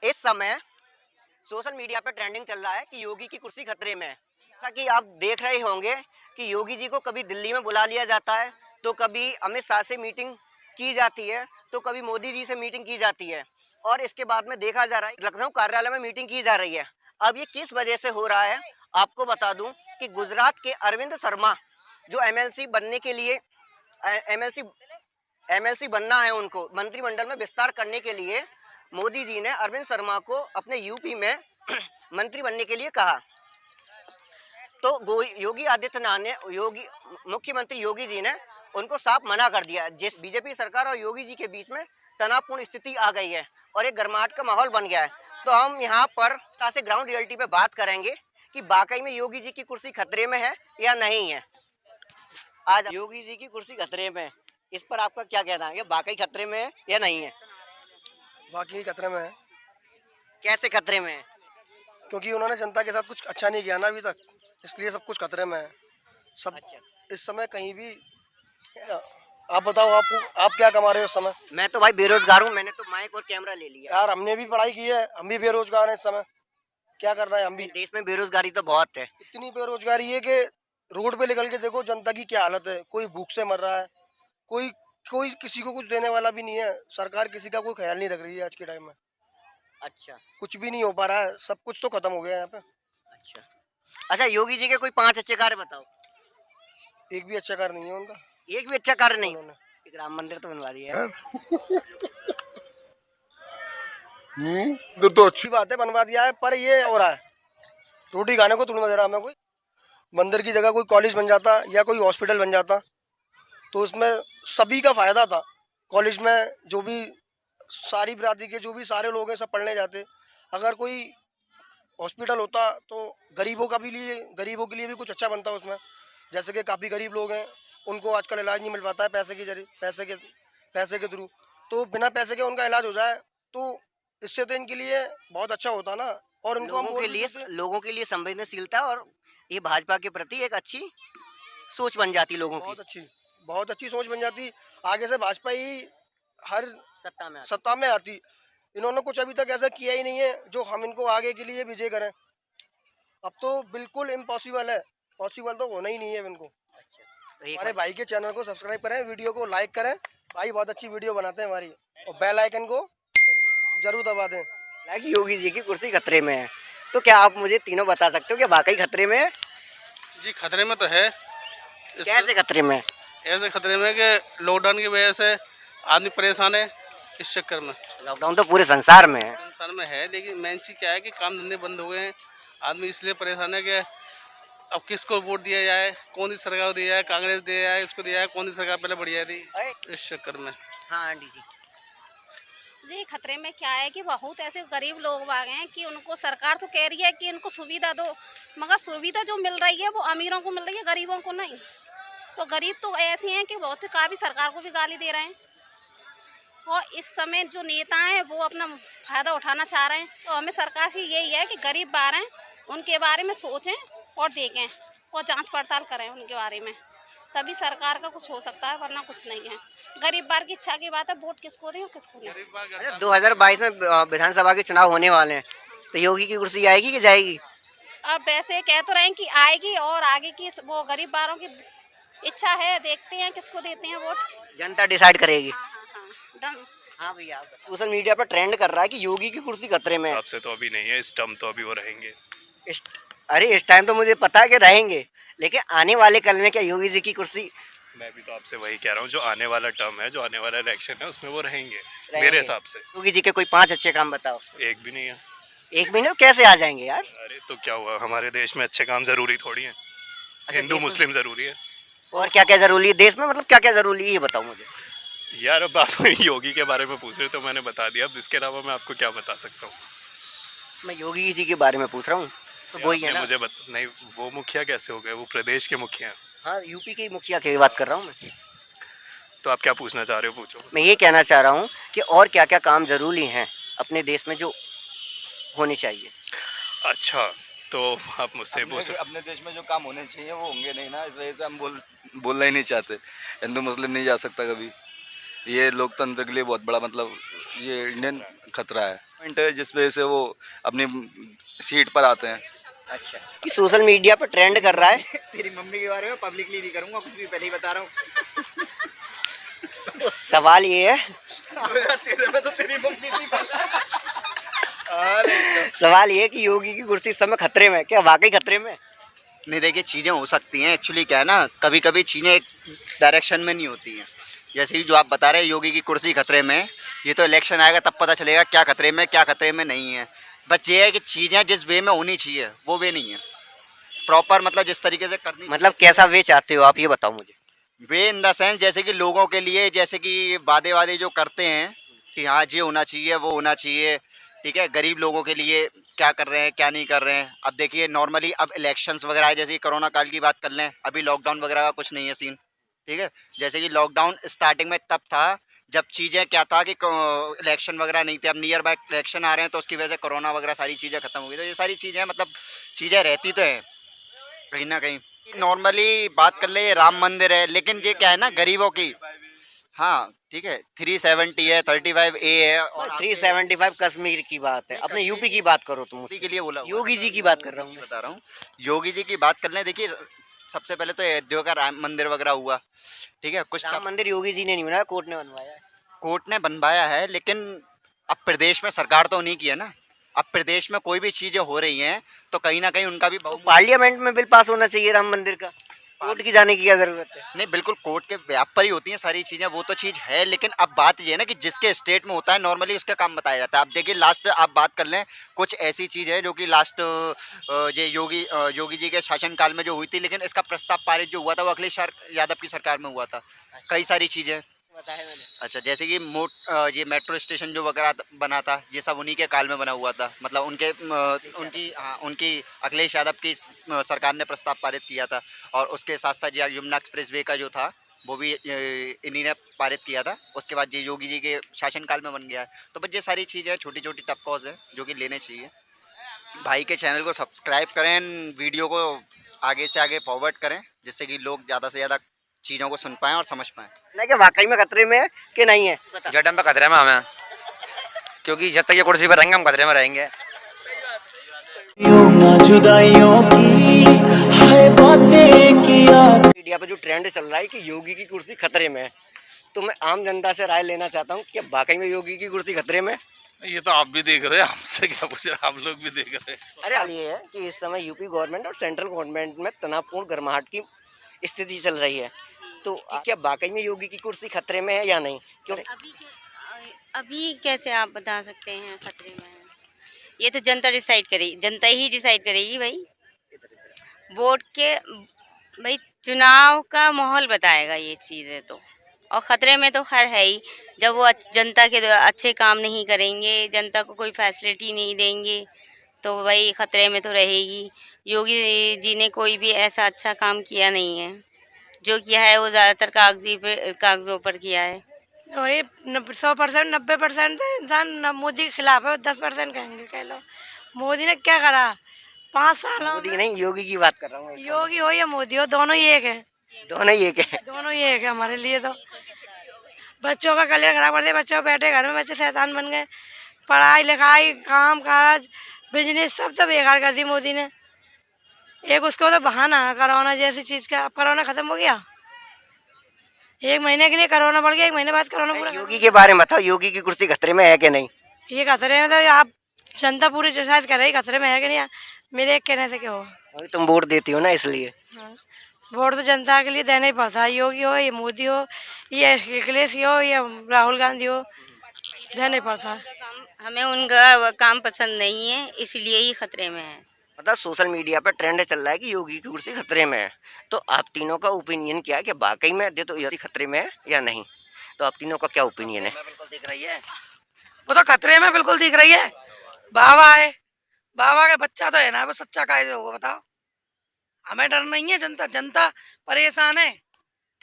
इस समय social media पर ट्रेंडिंग चल रहा है कि योगी की कुर्सी खतरे में है। जैसा कि आप देख रहे होंगे कि योगी जी को कभी दिल्ली में बुला लिया जाता है, तो कभी अमित शाह से मीटिंग की जाती है, तो कभी मोदी जी से मीटिंग की जाती है, और इसके बाद में देखा जा रहा है लखनऊ कार्यालय में मीटिंग की जा रही है। अब ये किस वजह से हो रहा है, आपको बता दूं कि गुजरात के अरविंद शर्मा जो एमएलसी बनने के लिए एमएलसी एमएलसी बनना है, उनको मंत्रिमंडल में विस्तार करने के लिए मोदी जी ने अरविंद शर्मा को अपने यूपी में मंत्री बनने के लिए कहा। तो योगी आदित्यनाथ ने मुख्यमंत्री योगी जी ने उनको साफ मना कर दिया। जिस बीजेपी सरकार और योगी जी के बीच में तनावपूर्ण स्थिति आ गई है और एक गर्माहट का माहौल बन गया है। तो हम यहाँ पर से ग्राउंड रियलिटी पे बात करेंगे कि वाकई में योगी जी की कुर्सी खतरे में है या नहीं है। आज योगी जी की कुर्सी खतरे में है, इस पर आपका क्या कहना है? ये वाकई खतरे में है या नहीं है? वाकई खतरे में है, कैसे खतरे में है? क्योंकि उन्होंने जनता के साथ कुछ अच्छा नहीं किया ना अभी तक, इसलिए सब कुछ खतरे में है। सब अच्छा, इस समय कहीं भी आप बताओ, आप क्या कमा रहे हो इस समय? मैं तो भाई बेरोजगार हूँ, मैंने तो माइक और कैमरा ले लिया। यार हमने भी पढ़ाई की है, हम भी बेरोजगार हैं इस समय। क्या कर रहे हैं हम भी? देश में बेरोजगारी तो बहुत है। इतनी बेरोजगारी है कि रोड पे निकल के देखो जनता की क्या हालत है। कोई भूख से मर रहा है, कोई कोई किसी को कुछ देने वाला भी नहीं है। सरकार किसी का कोई ख्याल नहीं रख रही है आज के टाइम में। अच्छा कुछ भी नहीं हो पा रहा है, सब कुछ तो खत्म हो गया है यहाँ पे। अच्छा अच्छा, योगी जी के कोई 5 अच्छे कार्य बताओ। एक भी अच्छा कार्य नहीं है उनका। एक भी अच्छा कार्य नहीं। उन्होंने एक राम मंदिर तो बनवा दिया है। तो अच्छी बात है, बनवा दिया है, पर ये हो रहा है रोटी खाने को थोड़ी ना दे रहा हमें कोई। मंदिर की जगह कोई कॉलेज बन जाता या कोई हॉस्पिटल बन जाता तो उसमें सभी का फायदा था। कॉलेज में जो भी सारी बिरादरी के जो भी सारे लोग हैं सब पढ़ने जाते। अगर कोई हॉस्पिटल होता तो गरीबों के लिए भी कुछ अच्छा बनता उसमें। जैसे कि काफ़ी गरीब लोग हैं, उनको आजकल इलाज नहीं मिल पाता है पैसे के थ्रू। तो बिना पैसे के उनका इलाज हो जाए तो इससे तो इनके लिए बहुत अच्छा होता ना। और उनको हम लोगों के लिए संवेदनशीलता और ये भाजपा के प्रति एक अच्छी सोच बन जाती लोगों की। बहुत अच्छी सोच बन जाती। आगे से भाजपा ही हर सत्ता में आती। इन्होंने कुछ अभी तक ऐसा किया ही नहीं है जो हम इनको आगे के लिए विजय करें। अब तो बिल्कुल इम्पॉसिबल है, पॉसिबल तो होना ही नहीं है इनको। अच्छा, तो हमारे भाई के चैनल को सब्सक्राइब करें, वीडियो को लाइक करें। भाई बहुत अच्छी वीडियो बनाते हैं हमारी, और बेल आइकन को जरूर दबा दें। योगी जी की कुर्सी खतरे में है, तो क्या आप मुझे तीनों बता सकते हो कि वाकई खतरे में है? जी खतरे में तो है। कैसे खतरे में? ऐसे खतरे में कि लॉकडाउन की वजह से आदमी परेशान है। इस चक्कर में लॉकडाउन तो पूरे संसार में है। संसार में है, लेकिन मेन चीज क्या है कि काम धंधे बंद हो गए हैं। आदमी इसलिए परेशान है कि अब किसको वोट दिया जाए, कौन सी सरकार दिया जाए, कांग्रेस दिया जाए, इसको दिया जाए, कौन सी सरकार पहले बढ़िया थी। इस चक्कर में हाँ आंटी जी। जी खतरे में क्या है कि बहुत ऐसे गरीब लोग आ गए हैं कि उनको सरकार तो कह रही है कि इनको सुविधा दो, मगर सुविधा जो मिल रही है वो अमीरों को मिल रही है, गरीबों को नहीं। तो गरीब तो ऐसे हैं कि बहुत काफ़ी सरकार को भी गाली दे रहे हैं, और इस समय जो नेता हैं वो अपना फ़ायदा उठाना चाह रहे हैं। तो हमें सरकार से यही है कि गरीब बार हैं उनके बारे में सोचें और देखें और जांच पड़ताल करें उनके बारे में, तभी सरकार का कुछ हो सकता है, वरना कुछ नहीं है। गरीब बार की इच्छा की बात है, वोट किसको दें और किसको नहीं। 2022 में विधानसभा के चुनाव होने वाले हैं, तो योगी की कुर्सी आएगी कि जाएगी? अब वैसे कह तो रहे हैं कि आएगी, और आगे की वो गरीब बारों की इच्छा है, देखते हैं किसको देते हैं वोट। जनता डिसाइड करेगी। डन। हाँ भैया, सोशल मीडिया पर ट्रेंड कर रहा है कि योगी की कुर्सी खतरे में है। आपसे तो अभी नहीं है, इस टर्म तो अभी वो रहेंगे। अरे इस टाइम तो मुझे पता है कि रहेंगे, लेकिन आने वाले कल में क्या योगी जी की कुर्सी? मैं भी तो आपसे वही कह रहा हूँ, जो आने वाला टर्म है, जो आने वाला इलेक्शन है, उसमें वो रहेंगे मेरे हिसाब से। योगी जी के कोई 5 अच्छे काम बताओ। एक भी नहीं है। एक भी नहीं? कैसे आ जाएंगे यार? अरे तो क्या हुआ, हमारे देश में अच्छे काम जरूरी थोड़ी है। हिंदू मुस्लिम जरूरी है। और क्या क्या जरूरी है देश में? मतलब क्या क्या जरूरी है ये बताओ मुझे। यार अब आप योगी के बारे में पूछ रहे तो मैंने बता दिया, अब इसके अलावा मैं आपको क्या बता सकता हूँ? मैं योगी जी के बारे में पूछ रहा हूँ, तो वही है ना। मुझे नहीं, वो मुखिया कैसे हो गए? वो प्रदेश के मुखिया हैं। हाँ, यूपी के मुखिया की बात कर रहा हूँ मैं। तो आप क्या पूछना चाह रहे हो, पूछो। मैं ये कहना चाह रहा हूँ कि और क्या क्या काम जरूरी हैं अपने देश में जो होने चाहिए। अच्छा, तो आप मुझसे पूछ। अपने देश में जो काम होने चाहिए वो होंगे नहीं ना, इस वजह से हम बोलना ही नहीं चाहते। हिंदू मुस्लिम नहीं जा सकता कभी। ये लोकतंत्र के लिए बहुत बड़ा मतलब ये इंडियन खतरा है। पॉइंट है जिस वजह से वो अपनी सीट पर आते हैं। अच्छा, कि सोशल मीडिया पर ट्रेंड कर रहा है। तेरी मम्मी के बारे में पब्लिकली नहीं करूंगा कुछ भी, पहले ही बता रहा हूँ। सवाल ये है, 2013 में तो तेरी मम्मी थी। सवाल ये है कि योगी की कुर्सी इस समय खतरे में है, क्या वाकई खतरे में है? नहीं देखिए, चीज़ें हो सकती हैं, एक्चुअली क्या है ना, कभी कभी चीज़ें एक डायरेक्शन में नहीं होती हैं। जैसे ही जो आप बता रहे हैं योगी की कुर्सी खतरे में है, ये तो इलेक्शन आएगा तब पता चलेगा क्या खतरे में क्या खतरे में नहीं है। बस ये है कि चीज़ें जिस वे में होनी चाहिए वो वे नहीं है प्रॉपर, मतलब जिस तरीके से करनी मतलब कैसा वे चाहते हो आप, ये बताओ मुझे। वे इन द सेंस जैसे कि लोगों के लिए, जैसे कि वादे जो करते हैं कि हाँ ये होना चाहिए वो होना चाहिए, ठीक है, गरीब लोगों के लिए क्या कर रहे हैं क्या नहीं कर रहे हैं। अब देखिए नॉर्मली अब इलेक्शंस वगैरह है, जैसे कि कोरोना काल की बात कर लें, अभी लॉकडाउन वगैरह का कुछ नहीं है सीन, ठीक है। जैसे कि लॉकडाउन स्टार्टिंग में तब था जब चीज़ें क्या था कि इलेक्शन वगैरह नहीं थे, अब नियर बाय इलेक्शन आ रहे हैं तो उसकी वजह से कोरोना वगैरह सारी चीज़ें खत्म हो गई। तो ये सारी चीज़ें मतलब चीज़ें रहती तो हैं कहीं ना कहीं। नॉर्मली बात कर ले, ये राम मंदिर है, लेकिन ये क्या है ना गरीबों की, हाँ ठीक है, 370 है, 35A है, और 375 कश्मीर की बात है, अपने यूपी की बात करो तुम। उसी के लिए बोला हुआ। योगी जी की बात कर रहा हूँ मैं। बता रहा हूँ, योगी जी की बात कर लें। देखिए सबसे पहले तो अयोध्या का राम मंदिर वगैरह हुआ, ठीक है, कुछ राम मंदिर योगी जी ने नहीं बनाया, कोर्ट ने बनवाया है। कोर्ट ने बनवाया है, लेकिन अब प्रदेश में सरकार तो उन्हीं की है ना। अब प्रदेश में कोई भी चीजें हो रही हैं तो कहीं ना कहीं उनका भी बहुमत। पार्लियामेंट में बिल पास होना चाहिए राम मंदिर का, कोर्ट की जाने की क्या जरूरत है? नहीं बिल्कुल, कोर्ट के व्याप पर ही होती हैं सारी चीजें, वो तो चीज है, लेकिन अब बात ये है ना कि जिसके स्टेट में होता है नॉर्मली उसका काम बताया जाता है। अब देखिए लास्ट आप बात कर लें, कुछ ऐसी चीज है जो कि लास्ट ये योगी जी के शासनकाल में जो हुई थी, लेकिन इसका प्रस्ताव पारित जो हुआ था वो अखिलेश यादव की सरकार में हुआ था। कई सारी चीजें, बताया मैंने। अच्छा जैसे कि ये मेट्रो स्टेशन जो वगैरह बना था, ये सब उन्हीं के काल में बना हुआ था, मतलब उनकी अखिलेश यादव की सरकार ने प्रस्ताव पारित किया था। और उसके साथ साथ ये यमुना एक्सप्रेस वे का जो था वो भी इन्हीं ने पारित किया था। उसके बाद ये योगी जी के शासनकाल में बन गया है। तो बस ये सारी चीज़ें छोटी छोटी टफ कॉज है जो कि लेने चाहिए। भाई के चैनल को सब्सक्राइब करें, वीडियो को आगे से आगे फॉरवर्ड करें, जिससे कि लोग ज़्यादा से ज़्यादा चीज़ों को सुन पाएँ और समझ पाएँ। नहीं कि वाकई में खतरे में है कि नहीं है? जटम पे खतरे में हमें, क्योंकि जब तक ये कुर्सी पर रहेंगे हम खतरे में रहेंगे। मीडिया पे जो ट्रेंड चल रहा है कि योगी की कुर्सी खतरे में है, तो मैं आम जनता से राय लेना चाहता हूँ कि वाकई में योगी की कुर्सी खतरे में है? ये तो आप भी देख रहे हैं, हमसे क्या पूछ रहे हैं, आप लोग भी देख रहे हैं। अरे हाल ये है कि इस समय यूपी गवर्नमेंट और सेंट्रल गवर्नमेंट में तनावपूर्ण गर्माहट की स्थिति चल रही है, तो क्या वाकई में योगी की कुर्सी खतरे में है या नहीं? क्योंकि अभी कैसे आप बता सकते हैं खतरे में है? ये तो जनता डिसाइड करेगी, जनता ही डिसाइड करेगी भाई। वोट के भाई चुनाव का माहौल बताएगा ये चीज़ें तो। और ख़तरे में तो खैर है ही, जब वो जनता के अच्छे काम नहीं करेंगे, जनता को कोई फैसिलिटी नहीं देंगे, तो भाई ख़तरे में तो रहेगी। योगी जी ने कोई भी ऐसा अच्छा काम किया नहीं है, जो किया है वो ज़्यादातर कागज़ों पर किया है। और ये 100% 90% इंसान मोदी के खिलाफ है, 10% कहेंगे कह लो। मोदी ने क्या करा 5 सालों मोदी में? नहीं, योगी की बात कर रहा हूँ। योगी हो या मोदी हो, दोनों ही एक है, दोनों ही एक है। दोनों ही एक है हमारे लिए। तो बच्चों का करियर खराब कर दिया, बच्चों बैठे घर में, बच्चे शैतान बन गए। पढ़ाई लिखाई काम काज बिजनेस सब बेकार कर दी मोदी ने। एक उसको तो बहाना कोरोना जैसी चीज़ का, अब कोरोना ख़त्म हो गया, 1 महीने के लिए कोरोना बढ़ गया, 1 महीने बाद कोरोना पूरा। योगी के बारे में बताओ, योगी की कुर्सी खतरे में है कि नहीं? ये खतरे में तो आप जनता पूरी डिसाइड कर रही खतरे में है कि नहीं। मेरे एक कहने से क्या होगा? अभी तुम वोट देती हो ना, इसलिए। हाँ, वोट तो जनता के लिए देना ही पड़ता है, योगी हो या मोदी हो या अखिलेश हो या राहुल गांधी हो, देना ही पड़ता है। हमें उनका काम पसंद नहीं है, इसलिए ही खतरे में है। मतलब सोशल मीडिया पर ट्रेंड चल रहा है कि योगी की कुर्सी खतरे में है, तो आप तीनों का ओपिनियन क्या है कि वाकई में दे तो योगी खतरे में है या नहीं? तो आप तीनों का क्या ओपिनियन है? बिल्कुल दिख रही है, वो तो खतरे में बिल्कुल दिख रही है। बाबा है, बाबा का बच्चा तो है ना, वो सच्चा कायदे होगा बताओ। हमें डर नहीं है, जनता परेशान है,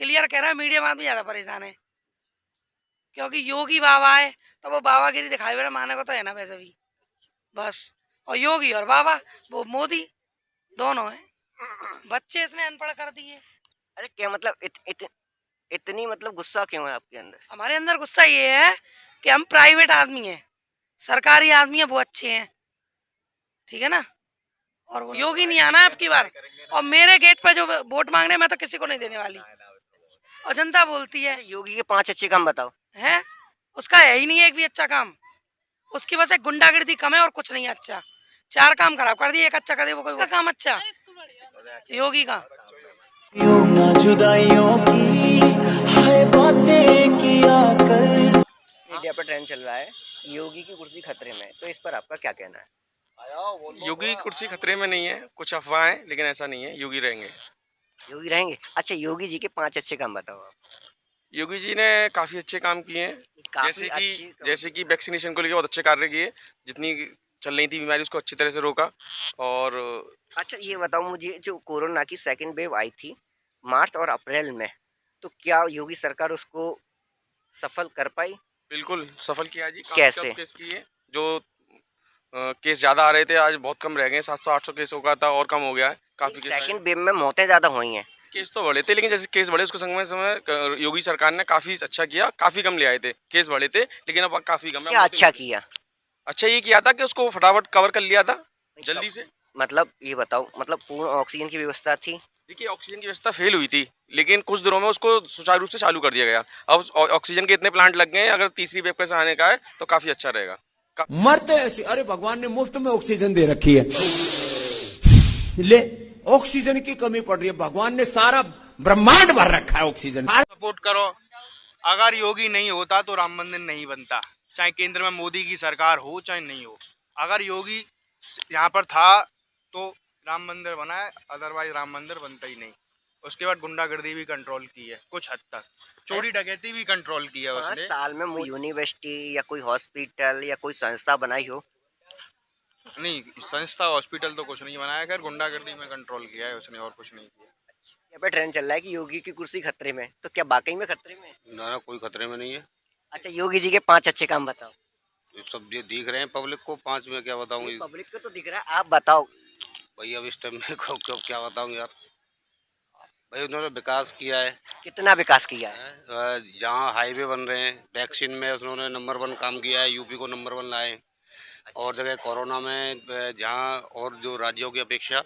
क्लियर कह रहा है। मीडिया में भी ज्यादा परेशान है, क्योंकि योगी बाबा है तो वो बाबागिरी दिखाई मेरा माने को तो है ना वैसे भी बस। और योगी और बाबा वो मोदी दोनों हैं। बच्चे इसने अनपढ़ कर दिए। अरे क्या मतलब इतनी मतलब गुस्सा क्यों है आपके अंदर? हमारे अंदर गुस्सा ये है कि हम प्राइवेट आदमी हैं, सरकारी आदमी है वो अच्छे हैं, ठीक है ना। और वो योगी नहीं आना है अब की बार। और मेरे गेट पे जो वोट मांगने, मैं तो किसी को नहीं देने वाली। और जनता बोलती है योगी के 5 अच्छे काम बताओ। है, उसका है ही नहीं एक भी अच्छा काम। उसकी बस एक गुंडागर्दी कम है और कुछ नहीं अच्छा। 4 काम खराब कर दिए, एक अच्छा कर दिया, वो कोई वो काम अच्छा योगी का। मीडिया पर ट्रेंड चल रहा है योगी की कुर्सी खतरे में, तो इस पर आपका क्या कहना है? योगी की कुर्सी खतरे में नहीं है, कुछ अफवाहें, लेकिन ऐसा नहीं है, योगी रहेंगे। योगी रहेंगे। अच्छा, योगी जी के 5 अच्छे काम बताओ आप। योगी जी ने काफ़ी अच्छे काम किए हैं, काफी जैसे कि वैक्सीनेशन को लेकर बहुत अच्छे कार्य किए, जितनी चल रही थी बीमारी उसको अच्छी तरह से रोका। और अच्छा, ये बताओ मुझे, जो कोरोना की सेकंड वेव आई थी मार्च और अप्रैल में, तो क्या योगी सरकार उसको सफल कर पाई? बिल्कुल सफल किया जी। काफी कैसे? कम केस किए, जो केस ज़्यादा आ रहे थे आज बहुत कम रह गए। 700-800 केस हो गया था और कम हो गया है, काफ़ी केस। सेकंड वेव में मौतें ज्यादा हुई हैं। केस तो बढ़े थे, लेकिन जैसे केस बढ़े उसको समय समय योगी सरकार ने काफ़ी अच्छा किया, काफ़ी कम ले आए थे। केस बढ़े थे लेकिन अब काफ़ी कम है। क्या अच्छा किया? अच्छा ये किया था कि उसको फटाफट कवर कर लिया था जल्दी से। मतलब ये बताओ, मतलब पूर्ण ऑक्सीजन की व्यवस्था थी? देखिए ऑक्सीजन की व्यवस्था फेल हुई थी, लेकिन कुछ दिनों में उसको सुचारू रूप से चालू कर दिया गया। अब ऑक्सीजन के इतने प्लांट लग गए हैं, अगर तीसरी वेव कैसे आने का है तो काफ़ी अच्छा रहेगा। मरते ऐसे, अरे भगवान ने मुफ्त में ऑक्सीजन दे रखी है, ले ऑक्सीजन की कमी पड़ रही है, भगवान ने सारा ब्रह्मांड भर रखा है ऑक्सीजन। सपोर्ट करो। अगर योगी नहीं होता तो राम मंदिर नहीं बनता, चाहे केंद्र में मोदी की सरकार हो चाहे नहीं हो। अगर योगी यहाँ पर था तो राम मंदिर बना है, अदरवाइज राम मंदिर बनता ही नहीं। उसके बाद गुंडागर्दी भी कंट्रोल की है कुछ हद तक, चोरी डकैती भी कंट्रोल की है 5 उसने। साल में यूनिवर्सिटी या कोई हॉस्पिटल या कोई संस्था बनाई हो? नहीं, संस्था हॉस्पिटल तो कुछ नहीं बनाया, खैर गुंडागर्दी में कंट्रोल किया है उसने और कुछ नहीं किया। यहाँ पे ट्रेंड चल रहा है कि योगी की कुर्सी खतरे में, तो क्या वाकई में खतरे में? ना कोई खतरे में नहीं है। अच्छा, योगी जी के 5 अच्छे काम बताओ। सब ये दिख रहे हैं पब्लिक को, 5 में क्या बताऊँ पब्लिक को तो दिख रहा है, आप बताओ। भाई। अब इस टाइम में क्या बताऊँ यार भाई। उन्होंने विकास किया है। कितना विकास किया है? जहाँ हाईवे बन रहे हैं, वैक्सीन में उन्होंने नंबर 1 काम किया है, यूपी को नंबर 1 लाए। और जगह कोरोना में जहाँ और जो राज्यों की अपेक्षा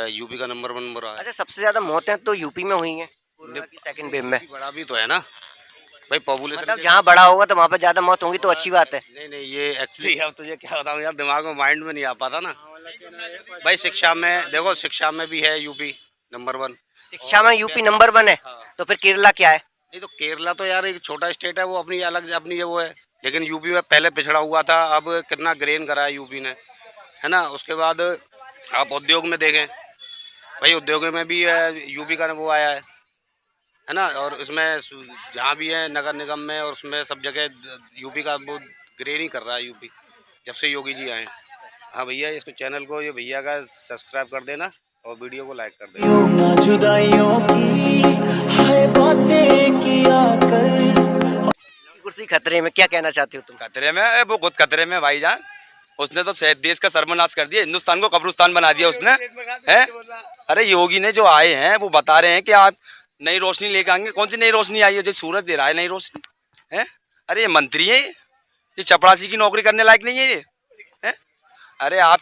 यूपी का नंबर 1 रहा है। अच्छा, सबसे ज्यादा मौतें तो यूपी में हुई हैं कोरोना की सेकंड वेव में। बड़ा भी तो है ना भाई, पॉपुलेशन मतलब जहाँ बड़ा होगा तो वहाँ पे ज्यादा मौत होंगी, तो अच्छी बात है। नहीं ये एक्चुअली अब तुझे क्या बताऊँ यार, दिमाग में माइंड में नहीं आ पाता ना भाई। शिक्षा में देखो, शिक्षा में भी है यूपी नंबर 1। शिक्षा में यूपी नंबर 1 है, तो फिर केरला क्या है? नहीं तो केरला तो यार एक छोटा स्टेट है, वो अपनी अलग अपनी ये वो है। लेकिन यूपी में पहले पिछड़ा हुआ था, अब कितना ग्रेन करा है यूपी ने, है ना। उसके बाद आप उद्योग में देखें भाई, उद्योग में भी यूपी का वो आया है ना। और इसमें जहाँ भी है नगर निगम में और उसमें सब जगह यूपी का वो ग्रेन ही कर रहा है यूपी, जब से योगी जी आए। हाँ भैया, इसको चैनल को ये भैया का सब्सक्राइब कर देना और वीडियो को लाइक कर देना। कुर्सी खतरे में, क्या कहना चाहते हो तुम? खतरे में है, वो खुद खतरे में भाईजान। उसने तो देश का सर्वनाश कर दिया, हिंदुस्तान को कब्रिस्तान बना दिया उसने, है। अरे योगी ने जो आए हैं वो बता रहे हैं कि आप नई रोशनी लेकर आएंगे। कौन सी नई रोशनी आई है? जो सूरज दे रहा है नई रोशनी, है। अरे ये मंत्री है, ये चपरासी की नौकरी करने लायक नहीं है ये, है। अरे आप